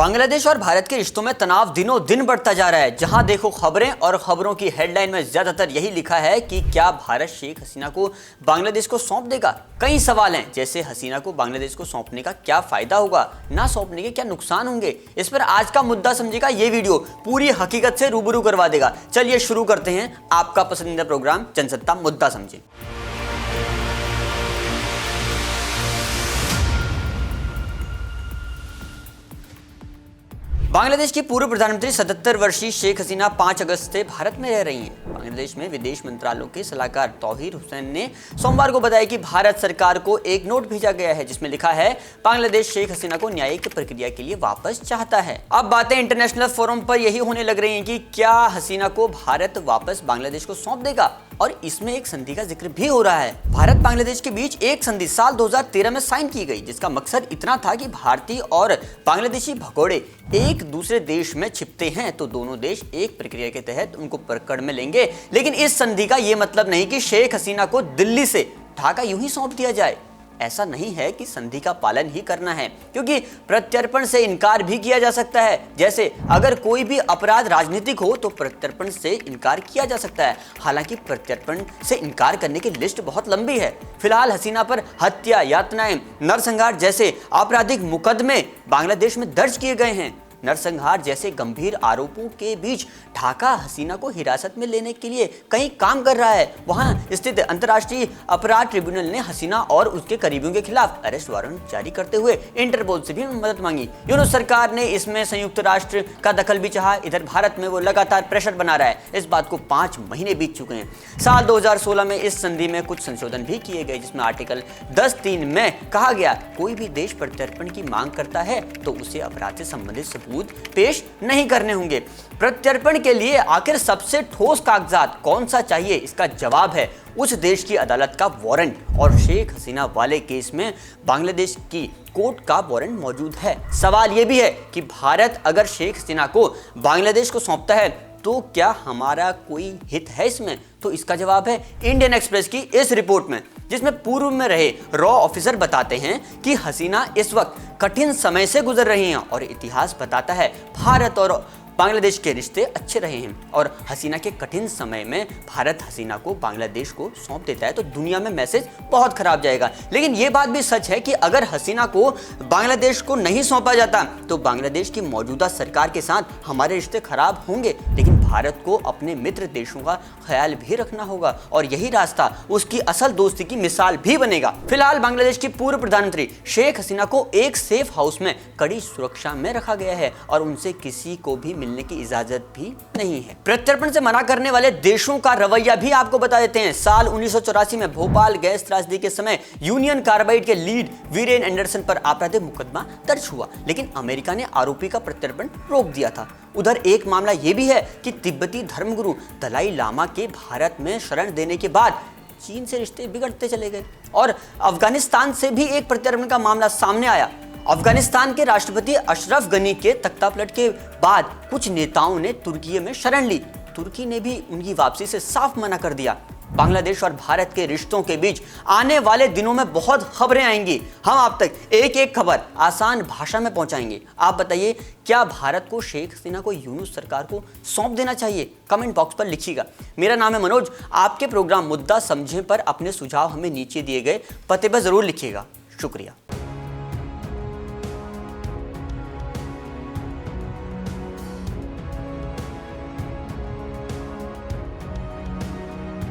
बांग्लादेश और भारत के रिश्तों में तनाव दिनों दिन बढ़ता जा रहा है। जहां देखो खबरें और खबरों की हेडलाइन में ज्यादातर यही लिखा है कि क्या भारत शेख हसीना को बांग्लादेश को सौंप देगा। कई सवाल हैं, जैसे हसीना को बांग्लादेश को सौंपने का क्या फायदा होगा, ना सौंपने के क्या नुकसान होंगे। इस पर आज का मुद्दा समझेगा ये वीडियो पूरी हकीकत से रूबरू करवा देगा। चलिए शुरू करते हैं आपका पसंदीदा प्रोग्राम जनसत्ता मुद्दा समझे। बांग्लादेश की पूर्व प्रधानमंत्री 77 वर्षीय शेख हसीना 5 अगस्त से भारत में रह रही हैं। बांग्लादेश में विदेश मंत्रालय के सलाहकार तौहीर हुसैन ने सोमवार को बताया कि भारत सरकार को एक नोट भेजा गया है जिसमें लिखा है बांग्लादेश शेख हसीना को न्यायिक प्रक्रिया के लिए वापस चाहता है। अब बातें इंटरनेशनल फोरम पर यही होने लग रही हैं कि क्या हसीना को भारत वापस बांग्लादेश को सौंप देगा, और इसमें एक संधि का जिक्र भी हो रहा है। भारत बांग्लादेश के बीच एक संधि साल 2013 में साइन की गई, जिसका मकसद इतना था कि भारतीय और बांग्लादेशी भगोड़े एक दूसरे देश में छिपते हैं तो दोनों देश एक प्रक्रिया के तहत उनको पकड़ में लेंगे। लेकिन इस संधि का यह मतलब नहीं कि शेख हसीना को दिल्ली से ढाका यूं ही सौंप दिया जाए। ऐसा नहीं है कि संधि का पालन ही करना है, क्योंकि प्रत्यर्पण से इनकार भी किया जा सकता है। जैसे अगर कोई भी अपराध राजनीतिक हो तो प्रत्यर्पण से इनकार किया जा सकता है। हालांकि प्रत्यर्पण से इनकार करने की लिस्ट बहुत लंबी है। फिलहाल हसीना पर हत्या, यातनाएं, नरसंहार जैसे आपराधिक मुकदमे बांग्लादेश में दर्ज किए गए हैं। नरसंहार जैसे गंभीर आरोपों के बीच ढाका हसीना को हिरासत में लेने के लिए कई काम कर रहा है। वहां स्थित अंतर्राष्ट्रीय अपराध ट्रिब्यूनल ने हसीना और उसके करीबियों के खिलाफ अरेस्ट वारंट जारी करते हुए इंटरपोल से भी मदद मांगी। यूनुस सरकार ने इसमें संयुक्त राष्ट्र का दखल भी चाहा। इधर भारत में वो लगातार प्रेशर बना रहा है। इस बात को 5 महीने बीत चुके हैं। साल 2016 में इस संधि में कुछ संशोधन भी किए गए, जिसमें आर्टिकल 10(3) में कहा गया कोई भी देश प्रत्यर्पण की मांग करता है तो उसे अपराध से संबंधित पेश नहीं करने होंगे। प्रत्यर्पण के लिए आखिर सबसे ठोस कागजात कौन सा चाहिए, इसका जवाब है उस देश की अदालत का वारंट, और शेख हसीना वाले केस में बांग्लादेश की कोर्ट का वारंट मौजूद है। सवाल यह भी है कि भारत अगर शेख हसीना को बांग्लादेश को सौंपता है तो क्या हमारा कोई हित है इसमें? तो इसका जवाब है इंडियन एक्सप्रेस की इस रिपोर्ट में, जिसमें पूर्व में रहे रॉ ऑफिसर बताते हैं कि हसीना इस वक्त कठिन समय से गुजर रही हैं और इतिहास बताता है भारत और बांग्लादेश के रिश्ते अच्छे रहे हैं, और हसीना के कठिन समय में भारत हसीना को बांग्लादेश को सौंप देता है तो दुनिया में मैसेज बहुत खराब जाएगा। लेकिन यह बात भी सच है कि अगर हसीना को बांग्लादेश को नहीं सौंपा जाता तो बांग्लादेश की मौजूदा सरकार के साथ हमारे रिश्ते खराब होंगे। लेकिन भारत को अपने मित्र देशों का ख्याल भी रखना होगा और यही रास्ता उसकी असल दोस्ती की मिसाल भी बनेगा। फिलहाल बांग्लादेश की पूर्व प्रधानमंत्री शेख हसीना को एक सेफ हाउस में कड़ी सुरक्षा में रखा गया है और उनसे किसी को भी मिलने की इजाजत भी नहीं है। प्रत्यर्पण से मना करने वाले देशों का रवैया भी आपको बता देते हैं। साल 1984 में भोपाल गैस त्रासदी के समय यूनियन कार्बाइड के लीड वीरेन एंडरसन पर आपराधिक मुकदमा दर्ज हुआ, लेकिन अमेरिका ने आरोपी का प्रत्यर्पण रोक दिया था। उधर एक मामला यह भी है कि तिब्बती धर्मगुरु दलाई लामा के भारत में शरण देने के बाद चीन से रिश्ते बिगड़ते चले गए, और अफगानिस्तान से भी एक प्रत्यर्पण का मामला सामने आया। अफगानिस्तान के राष्ट्रपति अशरफ गनी के तख्तापलट के बाद कुछ नेताओं ने तुर्की में शरण ली। तुर्की ने भी उनकी वापसी से साफ मना कर दिया। बांग्लादेश और भारत के रिश्तों के बीच आने वाले दिनों में बहुत खबरें आएंगी। हम आप तक एक एक खबर आसान भाषा में पहुंचाएंगे। आप बताइए, क्या भारत को शेख हसीना को यूनुस सरकार को सौंप देना चाहिए? कमेंट बॉक्स पर लिखिएगा। मेरा नाम है मनोज। आपके प्रोग्राम मुद्दा समझे पर अपने सुझाव हमें नीचे दिए गए पते पर जरूर लिखिएगा। शुक्रिया।